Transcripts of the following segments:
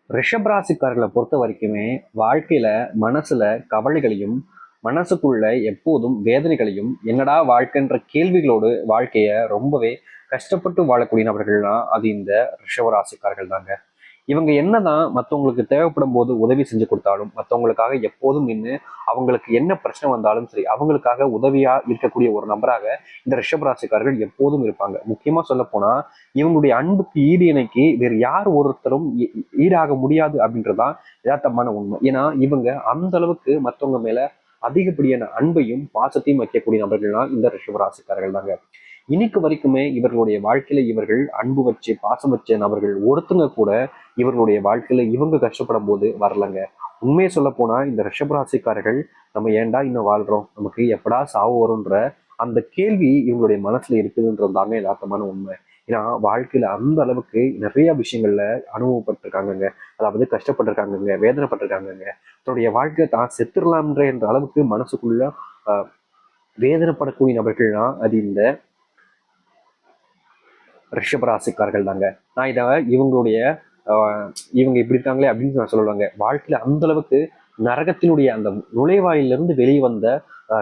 ரிஷபராசிக்காரர்களை பொறுத்த வரைக்குமே வாழ்க்கையில மனசுல கவலைகளையும் மனசுக்குள்ள எப்போதும் வேதனைகளையும் என்னடா வாழ்க்கைன்ற கேள்விகளோடு வாழ்க்கைய ரொம்பவே கஷ்டப்பட்டு வாழக்கூடிய நபர்கள்னா அது இந்த ரிஷபராசிக்காரர்கள் தாங்க. இவங்க என்னதான் மற்றவங்களுக்கு தேவைப்படும் போது உதவி செஞ்சு கொடுத்தாலும் மற்றவங்களுக்காக எப்போதும் நின்று அவங்களுக்கு என்ன பிரச்சனை வந்தாலும் சரி அவங்களுக்காக உதவியா இருக்கக்கூடிய ஒரு நபராக இந்த ரிஷபராசிக்காரர்கள் எப்போதும் இருப்பாங்க. முக்கியமா சொல்ல போனா இவங்களுடைய அன்புக்கு ஈடு இணைக்கு வேறு யார் ஒருத்தரும் ஈடாக முடியாது அப்படின்றதான் யதார்த்தமான உண்மை. ஏன்னா இவங்க அந்த அளவுக்கு மற்றவங்க மேல அதிகப்படியான அன்பையும் பாசத்தையும் வைக்கக்கூடிய நபர்கள்னா இந்த ரிஷபராசிக்காரர்கள் தாங்க. இன்னைக்கு வரைக்குமே இவர்களுடைய வாழ்க்கையில இவர்கள் அன்பு வச்சு பாசம் வச்ச நபர்கள் ஒருத்தங்க கூட இவர்களுடைய வாழ்க்கையில இவங்க கஷ்டப்படும் போது வரலங்க. உண்மையை சொல்ல போனா இந்த ரிஷபராசிக்காரர்கள் நம்ம ஏன்டா இன்னும் வாழ்றோம், நமக்கு எப்படா சாவு வரும்ன்ற அந்த கேள்வி இவங்களுடைய மனசுல இருக்குதுன்றது தாங்க யதார்த்தமான உண்மை. ஏன்னா வாழ்க்கையில அந்த அளவுக்கு நிறைய விஷயங்கள்ல அனுபவப்பட்டிருக்காங்கங்க. அதாவது கஷ்டப்பட்டிருக்காங்கங்க, வேதனைப்பட்டிருக்காங்கங்க. தன்னுடைய வாழ்க்கையை தான் செத்துடலாம்ன்ற என்ற அளவுக்கு மனசுக்குள்ள வேதனைப்படக்கூடிய நபர்கள்னா அது இந்த ரிஷபராசிக்காரர்கள் தாங்க. நான் இதை இவங்களுடைய இவங்க இப்படி இருக்காங்களே அப்படின்னு நான் சொல்லுவாங்க. வாழ்க்கையில அந்த அளவுக்கு நரகத்தினுடைய அந்த நுழைவாயிலிருந்து வெளியே வந்த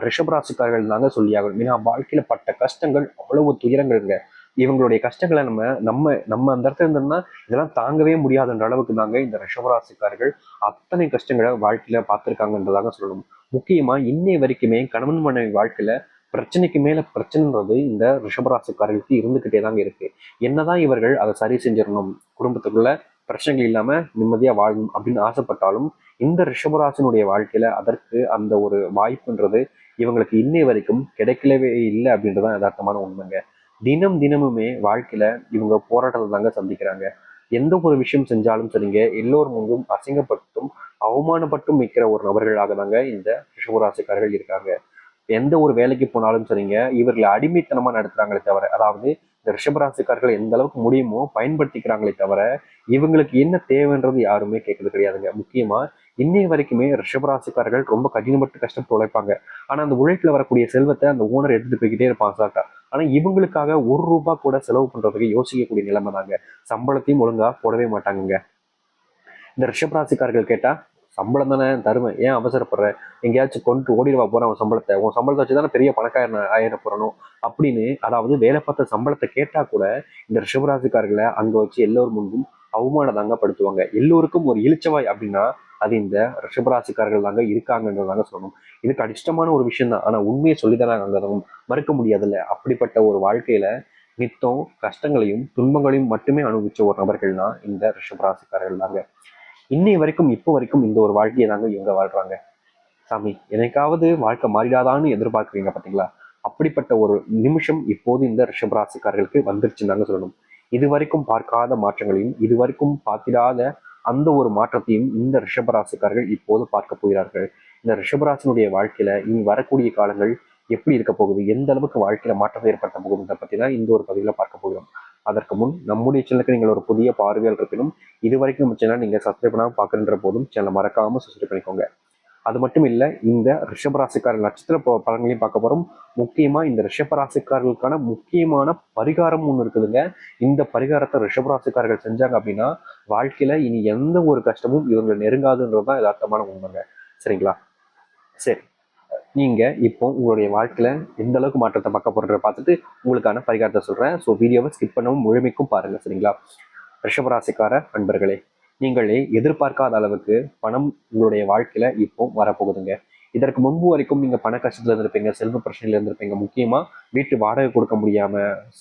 ரிஷபராசிக்காரர்கள் தாங்க சொல்லியாகணும். ஏன்னா வாழ்க்கையில பட்ட கஷ்டங்கள் அவ்வளவு துயரங்கள்ங்க. இவங்களுடைய கஷ்டங்களை நம்ம நம்ம நம்ம அந்த இடத்துல இருந்தோம்னா இதெல்லாம் தாங்கவே முடியாதுன்ற அளவுக்கு தாங்க இந்த ரிஷபராசிக்காரர்கள் அத்தனை கஷ்டங்களை வாழ்க்கையில பார்த்துருக்காங்கன்றதாங்க சொல்லணும். முக்கியமா இன்னைய வரைக்குமே கணவன் மனைவி வாழ்க்கையில பிரச்சனைக்கு மேல பிரச்சனைன்றது இந்த ரிஷபராசிக்காரர்களுக்கு இருந்துகிட்டே தாங்க இருக்கு. என்னதான் இவர்கள் அதை சரி செஞ்சிடணும், குடும்பத்துக்குள்ள பிரச்சனைகள் இல்லாம நிம்மதியா வாழணும் அப்படின்னு ஆசைப்பட்டாலும் இந்த ரிஷபராசினுடைய வாழ்க்கையில அதற்கு அந்த ஒரு வாய்ப்புன்றது இவங்களுக்கு இன்னை வரைக்கும் கிடைக்கலவே இல்லை அப்படின்றதான் யதார்த்தமான உண்மைங்க. தினம் தினமுமே வாழ்க்கையில இவங்க போராட்டத்தை தாங்க சந்திக்கிறாங்க. எந்த ஒரு விஷயம் செஞ்சாலும் சரிங்க எல்லோர் முன்பும் அசிங்கப்பட்டும் அவமானப்பட்டும் நிற்கிற ஒரு நபர்களாக தாங்க இந்த ரிஷபராசிக்காரர்கள் இருக்காங்க. எந்த ஒரு வேலைக்கு போனாலும் சரிங்க இவர்களை அடிமைத்தனமா நடத்துறாங்களே தவிர, அதாவது இந்த ரிஷபராசிக்காரர்கள் எந்த அளவுக்கு முடியுமோ பயன்படுத்திக்கிறாங்களே தவிர இவங்களுக்கு என்ன தேவைன்றது யாருமே கேட்கறது கிடையாதுங்க. முக்கியமா இன்னைய வரைக்குமே ரிஷபராசிக்காரர்கள் ரொம்ப கடினப்பட்டு கஷ்டப்பட்டு உழைப்பாங்க. ஆனா அந்த உழைப்புல வரக்கூடிய செல்வத்தை அந்த ஓனர் எடுத்துட்டு போய்கிட்டே இருப்பான் சாட்டா. ஆனா இவங்களுக்காக ஒரு ரூபாய் கூட செலவு பண்றதுக்கு யோசிக்கக்கூடிய நிலைமை தாங்க. சம்பளத்தையும் ஒழுங்கா போடவே மாட்டாங்க. இந்த ரிஷபராசிக்காரர்கள் கேட்டா சம்பளம் தானே தருவேன், ஏன் அவசரப்படுற, எங்கேயாச்சும் கொண்டு ஓடிடுவா போற அவன் சம்பளத்தை, உன் சம்பளத்தை வச்சுதானே பெரிய பணக்காரன் ஆயிட போறணும் அப்படின்னு. அதாவது வேலை பார்த்த சம்பளத்தை கேட்டா கூட இந்த ரிஷபராசிக்காரர்களை அங்க வச்சு எல்லோரும் முன்பும் அவமானம் தாங்க படுத்துவாங்க. எல்லோருக்கும் ஒரு இளிச்சவாய் அப்படின்னா அது இந்த ரிஷபராசிக்காரர்கள் தாங்க இருக்காங்கன்றதாங்க சொல்லணும். இதுக்கு அதிர்ஷ்டமான ஒரு விஷயம் தான், ஆனா உண்மையை சொல்லிதானே அங்க மறுக்க முடியாதுல்ல. அப்படிப்பட்ட ஒரு வாழ்க்கையில நித்தம் கஷ்டங்களையும் துன்பங்களையும் மட்டுமே அனுபவிச்ச ஒரு நபர்கள்னா இந்த ரிஷபராசிக்காரர்கள் தாங்க. இன்னை வரைக்கும் இப்போ வரைக்கும் இந்த ஒரு வாழ்க்கையை தாங்க இவங்க வாழ்றாங்க. சாமி எனக்காவது வாழ்க்கை மாறிடாதான்னு எதிர்பார்க்குறீங்க பார்த்தீங்களா, அப்படிப்பட்ட ஒரு நிமிஷம் இப்போது இந்த ரிஷபராசிக்காரர்களுக்கு வந்துருச்சுன்னு தாங்க சொல்லணும். இது வரைக்கும் பார்க்காத மாற்றங்களையும் இது வரைக்கும் பார்த்திடாத அந்த ஒரு மாற்றத்தையும் இந்த ரிஷபராசிக்காரர்கள் இப்போது பார்க்க போகிறார்கள். இந்த ரிஷபராசினுடைய வாழ்க்கையில இனி வரக்கூடிய காலங்கள் எப்படி இருக்க போகுது, எந்த அளவுக்கு வாழ்க்கையில மாற்றம் ஏற்படுத்த போகுதுன்றத பத்தி தான் இந்த ஒரு பதிவில் பார்க்க போகிறோம். அதற்கு முன் நம்முடைய சேனலுக்கு நீங்கள் ஒரு புதிய பார்வையால் இருப்பினும் இது வரைக்கும் நம்ம சேனல் நீங்க சப்ஸ்கிரைப் பண்ணாமல் பார்க்குற போதும் சேனலை மறக்காம சப்ஸ்கிரைப் பண்ணிக்கோங்க. அது மட்டும் இல்லை, இந்த ரிஷபராசிக்காரர் நட்சத்திர பலன்களையும் பார்க்க போறோம். முக்கியமா இந்த ரிஷபராசிக்காரர்களுக்கான முக்கியமான பரிகாரம் ஒன்று இருக்குதுங்க. இந்த பரிகாரத்தை ரிஷபராசிக்காரர்கள் செஞ்சாங்க அப்படின்னா வாழ்க்கையில இனி எந்த ஒரு கஷ்டமும் இவங்க நெருங்காதுன்றதுதான் யதார்த்தமான உண்மைங்க. சரிங்களா? சரி, நீங்க இப்போ உங்களுடைய வாழ்க்கையில எந்த அளவுக்கு மாற்றத்தை பார்க்க போறத பார்த்துட்டு உங்களுக்கான பரிகாரத்தை சொல்றேன். ஸோ வீடியோவை ஸ்கிப் பண்ணவும் முழுமைக்கும் பாருங்க. சரிங்களா? ரிஷபராசிக்கார அன்பர்களே, நீங்களே எதிர்பார்க்காத அளவுக்கு பணம் உங்களுடைய வாழ்க்கையில இப்போ வரப்போகுதுங்க. இதற்கு முன்பு வரைக்கும் நீங்க பண கஷ்டத்துல இருந்திருப்பீங்க, செல்வ பிரச்சனையில இருந்திருப்பீங்க. முக்கியமா வீட்டு வாடகை கொடுக்க முடியாம,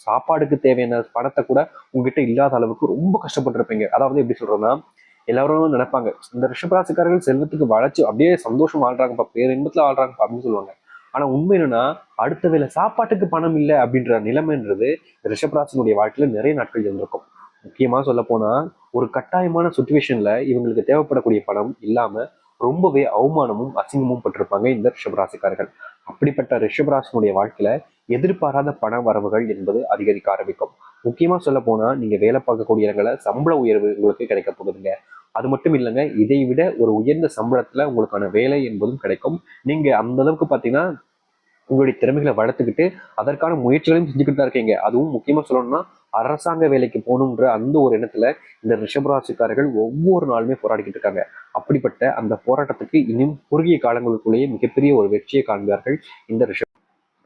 சாப்பாடுக்கு தேவையான பணத்தை கூட உங்ககிட்ட இல்லாத அளவுக்கு ரொம்ப கஷ்டப்பட்டிருப்பீங்க. அதாவது எப்படி சொல்றோம்னா, எல்லாரும் நினைப்பாங்க இந்த ரிஷபராசிக்காரர்கள் செல்வத்துக்கு வளைச்சு அப்படியே சந்தோஷம் வாழ்றாங்கப்பா, பேரின்பத்துல வாழ்றாங்கப்பா அப்படின்னு சொல்லுவாங்க. ஆனா உண்மை என்னன்னா அடுத்த வேலை சாப்பாட்டுக்கு பணம் இல்லை அப்படின்ற நிலைமைன்றது ரிஷபராசினுடைய வாழ்க்கையில நிறைய நாட்கள் இருந்திருக்கும். முக்கியமா சொல்ல போனா ஒரு கட்டாயமான சுச்சுவேஷன்ல இவங்களுக்கு தேவைப்படக்கூடிய பணம் இல்லாம ரொம்பவே அவமானமும் அசிங்கமும் பட்டிருப்பாங்க இந்த ரிஷபராசிக்காரர்கள். அப்படிப்பட்ட ரிஷபராசினுடைய வாழ்க்கையில எதிர்பாராத பண வரவுகள் என்பது அதிகரிக்க ஆரம்பிக்கும். முக்கியமா சொல்ல போனா நீங்க வேலை பார்க்கக்கூடிய இடங்களை சம்பள உயர்வு உங்களுக்கு கிடைக்க போகுதுங்க. அது மட்டும் இல்லைங்க, இதை விட ஒரு உயர்ந்த சம்பளத்துல உங்களுக்கான வேலை என்பதும் கிடைக்கும். நீங்க அந்த அளவுக்கு பாத்தீங்கன்னா உங்களுடைய திறமைகளை வளர்த்துக்கிட்டு அதற்கான முயற்சிகளையும் செஞ்சுக்கிட்டு தான் இருக்கீங்க. அதுவும் முக்கியமா சொல்லணும்னா அரசாங்க வேலைக்கு போகணுன்ற அந்த ஒரு எண்ணத்துல இந்த ரிஷபராசிக்காரர்கள் ஒவ்வொரு நாளுமே போராடிக்கிட்டு இருக்காங்க. அப்படிப்பட்ட அந்த போராட்டத்துக்கு இன்னும் குறுகிய காலங்களுக்குள்ளேயே மிகப்பெரிய ஒரு வெற்றியை காண்பார்கள் இந்த ரிஷப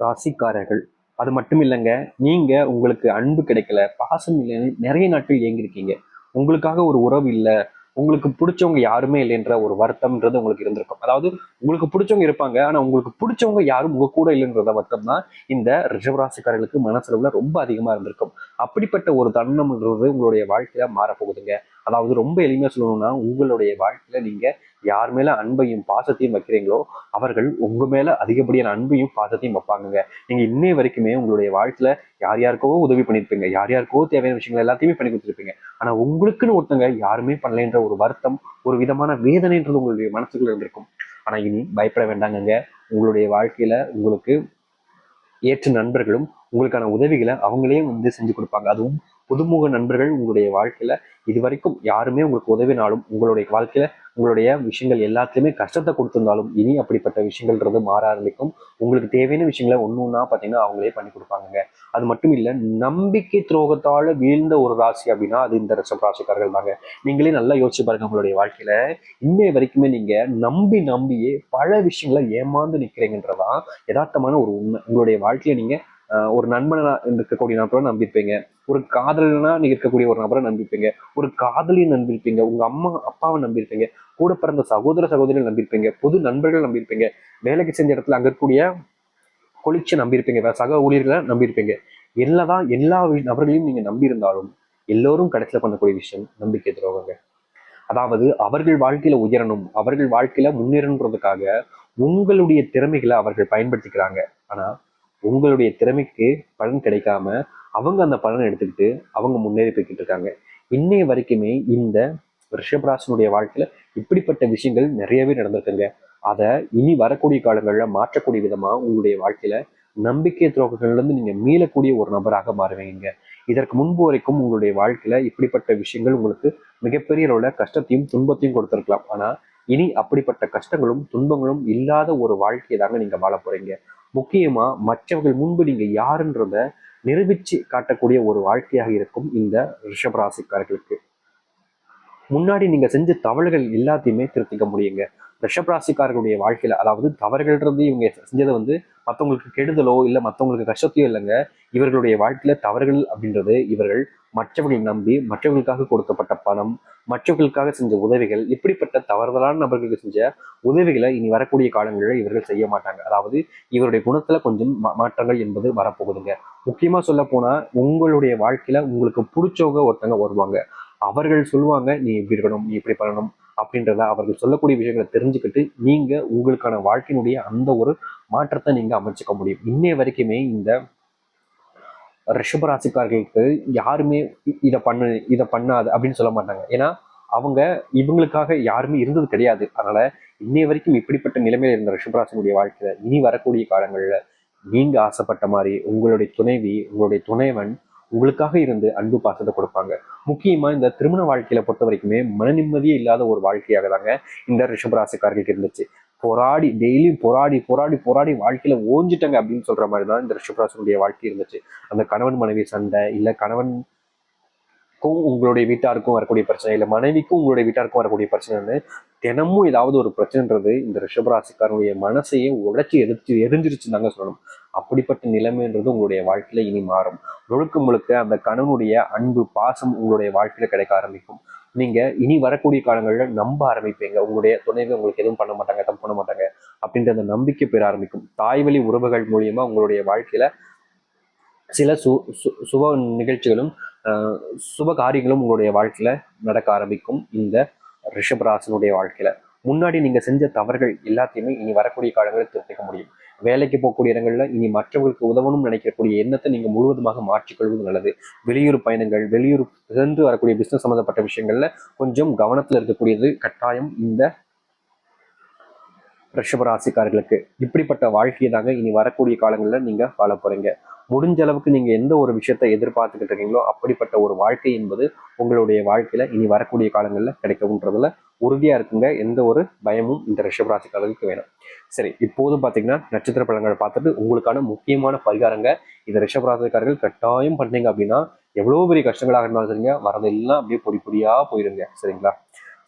ராசிக்காரர்கள். அது மட்டும் இல்லைங்க, நீங்க உங்களுக்கு அன்பு கிடைக்கல, பாசம் இல்லைன்னு நிறைய நாட்கள் ஏங்கிருக்கீங்க. உங்களுக்காக ஒரு உறவு இல்லை, உங்களுக்கு பிடிச்சவங்க யாருமே இல்லைன்ற ஒரு வருத்தம்ன்றது உங்களுக்கு இருந்திருக்கும். அதாவது உங்களுக்கு பிடிச்சவங்க இருப்பாங்க, ஆனா உங்களுக்கு பிடிச்சவங்க யாரும் உங்க கூட இல்லைன்றத வருத்தம் தான் இந்த ரிஷபராசிக்காரர்களுக்கு மனசளவுல ரொம்ப அதிகமா இருந்திருக்கும். அப்படிப்பட்ட ஒரு தருணம்ன்றது உங்களுடைய வாழ்க்கையில மாறப்போகுதுங்க. அதாவது ரொம்ப எளிமையா சொல்லணும்னா, உங்களுடைய வாழ்க்கையில நீங்க யார் மேல அன்பையும் பாசத்தையும் வைக்கிறீங்களோ அவர்கள் உங்க மேல அதிகப்படியான அன்பையும் பாசத்தையும் வைப்பாங்க. நீங்க இன்னைய வரைக்குமே உங்களுடைய வாழ்க்கையில யார் யாருக்கோ உதவி பண்ணியிருப்பீங்க, யார் யாருக்கோ தேவையான விஷயங்கள் எல்லாத்தையுமே பண்ணி கொடுத்துருப்பீங்க. ஆனா உங்களுக்குன்னு ஒருத்தங்க யாருமே பண்ணலைன்ற ஒரு வருத்தம், ஒரு விதமான வேதனைன்றது உங்களுடைய மனசுக்குள்ள இருந்திருக்கும். ஆனா இனி பயப்பட வேண்டாங்க. உங்களுடைய வாழ்க்கையில உங்களுக்கு ஏற்ற நண்பர்களும் உங்களுக்கான உதவிகளை அவங்களே செஞ்சு கொடுப்பாங்க. அதுவும் புதுமுக நண்பர்கள் உங்களுடைய வாழ்க்கையில இது வரைக்கும் யாருமே உங்களுக்கு உதவினாலும், உங்களுடைய வாழ்க்கையில உங்களுடைய விஷயங்கள் எல்லாத்துலயுமே கஷ்டத்தை கொடுத்திருந்தாலும் இனி அப்படிப்பட்ட விஷயங்கள்ன்றது மாற ஆரம்பிக்கும். உங்களுக்கு தேவையான விஷயங்களை ஒண்ணு ஒண்ணா பார்த்தீங்கன்னா அவங்களே பண்ணி கொடுப்பாங்க. அது மட்டும் இல்ல, நம்பிக்கை துரோகத்தால வீழ்ந்த ஒரு ராசி அப்படின்னா அது இந்த ரிஷப ராசிக்காரர்கள் தாங்க. நீங்களே நல்லா யோசிச்சு பாருங்க, உங்களுடைய வாழ்க்கையில இன்னைய வரைக்குமே நீங்க நம்பி நம்பியே பல விஷயங்களை ஏமாந்து நிக்கிறீங்கன்றதான் யதார்த்தமான ஒரு உண்மை. உங்களுடைய வாழ்க்கையில நீங்க ஒரு நண்பனா இருக்கக்கூடிய நபரை நம்பியிருப்பீங்க, ஒரு காதலனா நீங்க இருக்கக்கூடிய ஒரு நபரை நம்பியிருப்பீங்க, ஒரு காதலியை நம்பியிருப்பீங்க, உங்க அம்மா அப்பாவை நம்பியிருப்பீங்க, கூட பிறந்த சகோதர சகோதரிகள் நம்பியிருப்பீங்க, புது நண்பர்கள் நம்பியிருப்பீங்க, வேலைக்கு செஞ்ச இடத்துல அங்க இருக்கக்கூடிய கொலிச்சு நம்பியிருப்பீங்க, சக ஊழியர்களை நம்பியிருப்பீங்க. எல்லா நபர்களையும் நீங்க நம்பியிருந்தாலும் எல்லோரும் கடைசியில பண்ணக்கூடிய விஷயம் நம்பிக்கை துரோகங்க. அதாவது அவர்கள் வாழ்க்கையில உயரணும், அவர்கள் வாழ்க்கையில முன்னேறணுன்றதுக்காக உங்களுடைய திறமைகளை அவர்கள் பயன்படுத்திக்கிறாங்க. ஆனா உங்களுடைய திறமைக்கு பலன் கிடைக்காம அவங்க அந்த பலனை எடுத்துக்கிட்டு அவங்க முன்னேறி போய்கிட்டு இருக்காங்க. இன்னைய வரைக்குமே இந்த ரிஷபராசனுடைய வாழ்க்கையில இப்படிப்பட்ட விஷயங்கள் நிறையவே நடந்திருக்குங்க. அதை இனி வரக்கூடிய காலங்களில் மாற்றக்கூடிய விதமா உங்களுடைய வாழ்க்கையில நம்பிக்கை துரோகங்கள்ல இருந்து நீங்க மீளக்கூடிய ஒரு நபராக மாறுவீங்க. இதற்கு முன்பு வரைக்கும் உங்களுடைய வாழ்க்கையில இப்படிப்பட்ட விஷயங்கள் உங்களுக்கு மிகப்பெரிய அளவுல கஷ்டத்தையும் துன்பத்தையும் கொடுத்திருக்கலாம். ஆனா இனி அப்படிப்பட்ட கஷ்டங்களும் துன்பங்களும் இல்லாத ஒரு வாழ்க்கையை தாங்க நீங்க வாழ போறீங்க. முக்கியமா மற்றவர்கள் முன்பு நீங்க யாருன்றத நிரூபிச்சு காட்டக்கூடிய ஒரு வாழ்க்கையாக இருக்கும் இந்த ரிஷபராசிக்காரர்களுக்கு. முன்னாடி நீங்க செஞ்ச தவறுகள் எல்லாத்தையுமே திருத்திக்க முடியுங்க. ரிஷபராசிக்காரர்களுடைய வாழ்க்கையில, அதாவது தவறுகள்ன்றது இவங்க செஞ்சதை மற்றவங்களுக்கு கெடுதலோ இல்லை மற்றவங்களுக்கு கஷ்டத்தையோ இல்லைங்க. இவர்களுடைய வாழ்க்கையில தவறுகள் அப்படின்றது இவர்கள் மற்றவர்களை நம்பி மற்றவர்களுக்காக கொடுக்கப்பட்ட பணம், மற்றவர்களுக்காக செஞ்ச உதவிகள், இப்படிப்பட்ட தவறுதலான நபர்களுக்கு செஞ்ச உதவிகளை இனி வரக்கூடிய காலங்களில் இவர்கள் செய்ய மாட்டாங்க. அதாவது இவருடைய குணத்துல கொஞ்சம் மாற்றங்கள் என்பது வரப்போகுதுங்க. முக்கியமா சொல்ல போனா உங்களுடைய வாழ்க்கையில உங்களுக்கு பிடிச்சவங்க ஒருத்தங்க வருவாங்க. அவர்கள் சொல்லுவாங்க நீ இப்படி இருக்கணும், நீ இப்படி பண்ணணும் அப்படின்றத அவர்கள் சொல்லக்கூடிய விஷயங்களை தெரிஞ்சுக்கிட்டு நீங்க உங்களுக்கான வாழ்க்கையினுடைய அந்த ஒரு மாற்றத்தை நீங்க அமைச்சுக்க முடியும். இன்னைய வரைக்குமே இந்த ரிஷபராசிக்காரர்களுக்கு யாருமே இதை பண்ணாது அப்படின்னு சொல்ல மாட்டாங்க. ஏன்னா அவங்க இவங்களுக்காக யாருமே இருந்தது கிடையாது. அதனால இன்னைய வரைக்கும் இப்படிப்பட்ட நிலைமையில இருந்த ரிஷபராசினுடைய வாழ்க்கையில இனி வரக்கூடிய காலங்கள்ல நீங்க ஆசைப்பட்ட மாதிரி உங்களுடைய துணைவி, உங்களுடைய துணைவன் உங்களுக்காக இருந்து அன்பு பாசத்தை கொடுப்பாங்க. முக்கியமா இந்த திருமண வாழ்க்கையில பொறுத்த வரைக்குமே மன நிம்மதியே இல்லாத ஒரு வாழ்க்கையாக தாங்க இந்த ரிஷபராசிக்காரர்களுக்கு இருந்துச்சு. போராடி டெய்லியும் போராடி போராடி போராடி வாழ்க்கையில ஓஞ்சிட்டாங்க அப்படின்னு சொல்ற மாதிரி தான் இந்த ரிஷபராசினுடைய வாழ்க்கை இருந்துச்சு. அந்த கணவன் மனைவி சண்டை, இல்ல கணவனுக்கும் உங்களுடைய வீட்டாருக்கும் வரக்கூடிய பிரச்சனை, இல்லை மனைவிக்கும் உங்களுடைய வீட்டாருக்கும் வரக்கூடிய பிரச்சனைன்னு தினமும் ஏதாவது ஒரு பிரச்சனைன்றது இந்த ரிஷபராசிக்காரனுடைய மனசையே உடைச்சி எரிஞ்சிருச்சுன்னு தாங்க சொல்லணும். அப்படிப்பட்ட நிலைமைன்றது உங்களுடைய வாழ்க்கையில இனி மாறும். முழுக்க முழுக்க அந்த கணவனுடைய அன்பு பாசம் உங்களுடைய வாழ்க்கையில கிடைக்க ஆரம்பிக்கும். நீங்க இனி வரக்கூடிய காலங்களில் நம்ப ஆரம்பிப்பீங்க. உங்களுடைய துணைவை உங்களுக்கு எதுவும் பண்ண மாட்டாங்க, தப்பு பண்ண மாட்டாங்க அப்படின்ற அந்த நம்பிக்கை பெற ஆரம்பிக்கும். தாய்வழி உறவுகள் மூலியமா உங்களுடைய வாழ்க்கையில சில சுப நிகழ்ச்சிகளும் சுப காரியங்களும் உங்களுடைய வாழ்க்கையில நடக்க ஆரம்பிக்கும். இந்த ரிஷபராசனுடைய வாழ்க்கையில முன்னாடி நீங்க செஞ்ச தவறுகள் எல்லாத்தையுமே இனி வரக்கூடிய காலங்களில் திருத்திக்க முடியும். வேலைக்கு போகக்கூடிய இடங்கள்ல இனி மற்றவர்களுக்கு உதவணும்னு நினைக்கக்கூடிய எண்ணத்தை நீங்க முழுவதுமாக மாற்றிக்கொள்வது நல்லது. வெளியூர் பயணங்கள், வெளியூர் சென்று வரக்கூடிய பிசினஸ் சம்பந்தப்பட்ட விஷயங்கள்ல கொஞ்சம் கவனத்துல இருக்கக்கூடியது கட்டாயம் இந்த ரிஷபராசிக்காரர்களுக்கு. இப்படிப்பட்ட வாழ்க்கையை தாங்க இனி வரக்கூடிய காலங்களில் நீங்க வாழ போறீங்க. முடிஞ்ச அளவுக்கு நீங்க எந்த ஒரு விஷயத்தை எதிர்பார்த்துக்கிட்டு இருக்கீங்களோ அப்படிப்பட்ட ஒரு வாழ்க்கை என்பது உங்களுடைய வாழ்க்கையில இனி வரக்கூடிய காலங்களில் கிடைக்கும்ன்றதுல உறுதியா இருக்குங்க. எந்த ஒரு பயமும் இந்த ரிஷபராசிக்காரர்களுக்கு வேணும். சரி, இப்போதும் பாத்தீங்கன்னா நட்சத்திர பலன்களை பார்த்துட்டு உங்களுக்கான முக்கியமான பரிகாரங்க இந்த ரிஷபராசிக்காரர்கள் கட்டாயம் பண்ணீங்க அப்படின்னா எவ்வளோ பெரிய கஷ்டங்களாக இருந்தாலும் சரிங்க, வரதெல்லாம் அப்படியே பொடி பொடியா போயிருங்க. சரிங்களா?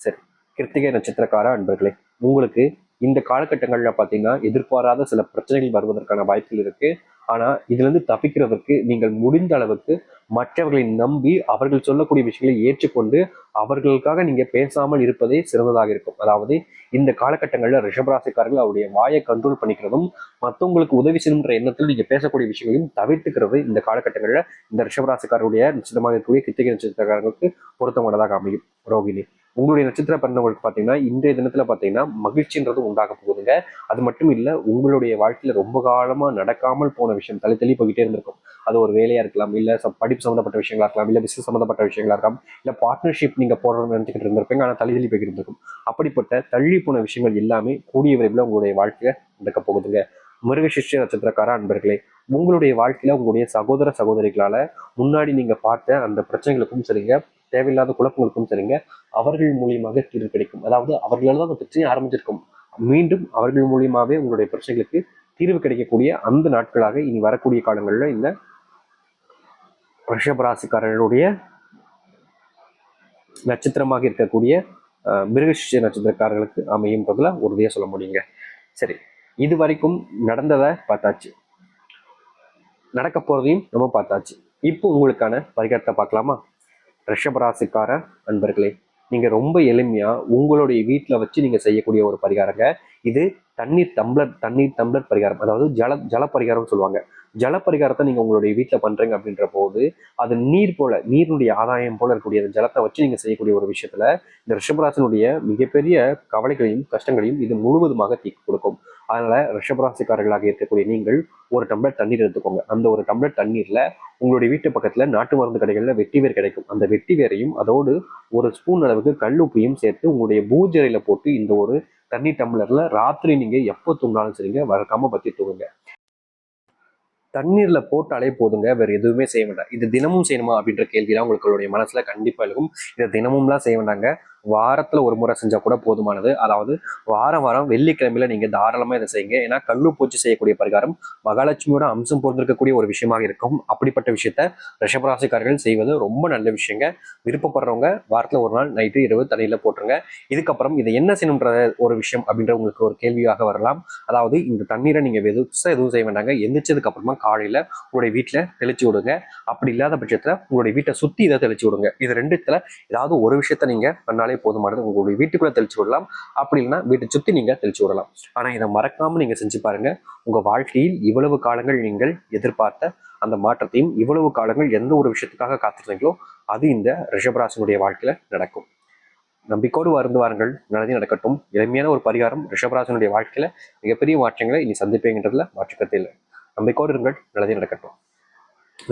சரி, கிருத்திகை நட்சத்திரக்கார அன்பர்களே, உங்களுக்கு இந்த காலகட்டங்கள்ல பார்த்தீங்கன்னா எதிர்பாராத சில பிரச்சனைகள் வருவதற்கான வாய்ப்புகள் இருக்கு. ஆனா இதுல இருந்து தப்பிக்கிறதுக்கு நீங்கள் முடிந்த அளவுக்கு மற்றவர்களை நம்பி அவர்கள் சொல்லக்கூடிய விஷயங்களை ஏற்றுக்கொண்டு அவர்களுக்காக நீங்க பேசாமல் இருப்பதே சிறந்ததாக இருக்கும். அதாவது இந்த காலகட்டங்கள்ல ரிஷபராசிக்காரர்கள் அவருடைய வாயை கண்ட்ரோல் பண்ணிக்கிறதும் மற்றவங்களுக்கு உதவி செய்யணுன்ற எண்ணத்தில் நீங்க பேசக்கூடிய விஷயங்களையும் தவிர்த்துக்கிறது இந்த காலகட்டங்கள்ல இந்த ரிஷபராசிக்காரருடைய நிச்சயமாக இருக்கக்கூடிய கிருத்திகை நட்சத்திரக்காரர்களுக்கு பொருத்தமானதாக அமையும். ரோகிணி, உங்களுடைய நட்சத்திர பிறந்தவங்களுக்கு பார்த்தீங்கன்னா இன்றைய தினத்துல பார்த்தீங்கன்னா மகிழ்ச்சின்றது உண்டாக போகுதுங்க. அது மட்டும் இல்லை, உங்களுடைய வாழ்க்கையில ரொம்ப காலமா நடக்காமல் போன விஷயம் தள்ளி தள்ளி போய்கிட்டே இருந்திருக்கும். அது ஒரு வேலையா இருக்கலாம், இல்லை படிப்பு சம்மந்தப்பட்ட விஷயங்களா இருக்கலாம், இல்லை பிசினஸ் சம்மந்தப்பட்ட விஷயங்களா இருக்கலாம், இல்லை பார்ட்னர்ஷிப் நீங்க போடுறோம்னு நினைச்சுக்கிட்டு இருந்திருப்பீங்க, ஆனால் தள்ளி தள்ளி போய்கிட்டு இருக்கும். அப்படிப்பட்ட தள்ளி போன விஷயங்கள் எல்லாமே கூடிய விரைவில் உங்களுடைய வாழ்க்கையில நடக்க போகுதுங்க. மிருகசிஷ்ய நட்சத்திரக்கார அன்பர்களே, உங்களுடைய வாழ்க்கையில உங்களுடைய சகோதர சகோதரிகளால முன்னாடி நீங்க பார்த்த அந்த பிரச்சனைகளுக்கும் சரிங்க, தேவையில்லாத குழப்பங்களுக்கும் சரிங்க, அவர்கள் மூலியமாக தீர்வு கிடைக்கும். அதாவது அவர்களால் தான் அந்த பிரச்சனை ஆரம்பிச்சிருக்கும். மீண்டும் அவர்கள் மூலியமாவே உங்களுடைய பிரச்சனைகளுக்கு தீர்வு கிடைக்கக்கூடிய அந்த நாட்களாக இனி வரக்கூடிய காலங்களில் இந்த ரிஷபராசிக்காரர்களுடைய நட்சத்திரமாக இருக்கக்கூடிய மிருகசிஷ்ய நட்சத்திரக்காரர்களுக்கு அமையும்ன்றதுல உறுதியா சொல்ல முடியுங்க. சரி, இது வரைக்கும் நடந்ததை பார்த்தாச்சு, நடக்க போறதையும் நம்ம பார்த்தாச்சு. இப்போ உங்களுக்கான பரிகாரத்தை பார்க்கலாமா? ரிஷபராசிக்கார அன்பர்களே, நீங்க ரொம்ப எளிமையா உங்களுடைய வீட்டில் வச்சு நீங்க செய்யக்கூடிய ஒரு பரிகாரங்க இது. தண்ணீர் டம்ளர் பரிகாரம், அதாவது ஜல பரிகாரம் சொல்லுவாங்க. ஜல பரிகாரத்தை நீங்க உங்களுடைய வீட்டில் பண்றீங்க அப்படின்ற போது அது நீருடைய ஆதாயம் போல இருக்கக்கூடிய அந்த ஜலத்தை வச்சு நீங்க செய்யக்கூடிய ஒரு விஷயத்துல இந்த ரிஷபராசினுடைய மிகப்பெரிய கவலைகளையும் கஷ்டங்களையும் இது முழுவதுமாக தீர்த்து கொடுக்கும். அதனால ரிஷபராசிக்காரர்களாக இருக்கக்கூடிய நீங்கள் ஒரு டம்ளர் தண்ணீர் எடுத்துக்கோங்க. அந்த ஒரு டம்ளர் தண்ணீர்ல உங்களுடைய வீட்டு பக்கத்துல நாட்டு மருந்து கடைகள்ல வெட்டிவேர் கிடைக்கும். அந்த வெட்டிவேரையும் அதோடு ஒரு ஸ்பூன் அளவுக்கு கல்லுப்பையும் சேர்த்து உங்களுடைய பூஜையில போட்டு இந்த ஒரு தண்ணி டம்ளர்ல ராத்திரி நீங்க எப்போ தூங்கினாலும் சரிங்க, வழக்காம பத்தி தூங்குங்க. தண்ணீர்ல போட்டாலே போதுங்க, வேற எதுவுமே செய்ய வேண்டாம். இது தினமும் செய்யணுமா அப்படின்ற கேள்விதான் உங்களுடைய மனசுல கண்டிப்பா இருக்கும். இதை தினமும்லாம் செய்ய வேண்டாங்க, வாரத்துல ஒரு முறை செஞ்சா கூட போதுமானது. அதாவது வாரம் வெள்ளிக்கிழமையில நீங்க தாராளமா இதை செய்யுங்க. ஏன்னா கல்லு பூச்சி செய்யக்கூடிய பரிகாரம் மகாலட்சுமியோட அம்சம் பொருந்திருக்கக்கூடிய ஒரு விஷயமாக இருக்கும். அப்படிப்பட்ட விஷயத்த ரிஷபராசிக்காரர்கள் செய்வது ரொம்ப நல்ல விஷயங்க. விருப்பப்படுறவங்க வாரத்துல ஒரு நாள் நைட்டு இரவு தண்ணியில போட்டுருங்க. இதுக்கப்புறம் இதை என்ன செய்யணுன்ற ஒரு விஷயம் அப்படின்ற உங்களுக்கு ஒரு கேள்வியாக வரலாம். அதாவது இந்த தண்ணீரை நீங்க எதுவும் செய்ய வேண்டாங்க. எந்திரிச்சதுக்கு அப்புறமா காலையில உங்களுடைய வீட்டுல தெளிச்சு விடுங்க. அப்படி இல்லாத பட்சத்துல உங்களுடைய வீட்டை சுத்தி இதை தெளிச்சு விடுங்க. இது ரெண்டுத்துல ஏதாவது ஒரு விஷயத்த நீங்க பண்ணாலே போதுமானது. உங்களுடைய வீட்டுக்குள்ள தெளிச்சு விடலாம், அப்படி இல்லைன்னா வீட்டை சுத்தி நீங்க தெளிச்சு விடலாம். ஆனா இதை மறக்காம நீங்க செஞ்சு பாருங்க. உங்க வாழ்க்கையில் இவ்வளவு காலங்கள் நீங்கள் எதிர்பார்த்த அந்த மாற்றத்தையும் இவ்வளவு காலங்கள் எந்த ஒரு விஷயத்துக்காக காத்திருந்தீங்களோ அது இந்த ரிஷபராசினுடைய வாழ்க்கையில நடக்கும். நம்பிக்கையோடு வாருங்கள், நல்லதே நடக்கட்டும். எளிமையான ஒரு பரிகாரம் ரிஷபராசினுடைய வாழ்க்கையில மிகப்பெரிய மாற்றங்களை இனி சந்திப்பீங்கன்றதுல மாற்றுக்கத்தை இல்லை. நம்பிக்கையோடு இருங்கள், நல்லதே நடக்கட்டும்.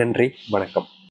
நன்றி, வணக்கம்.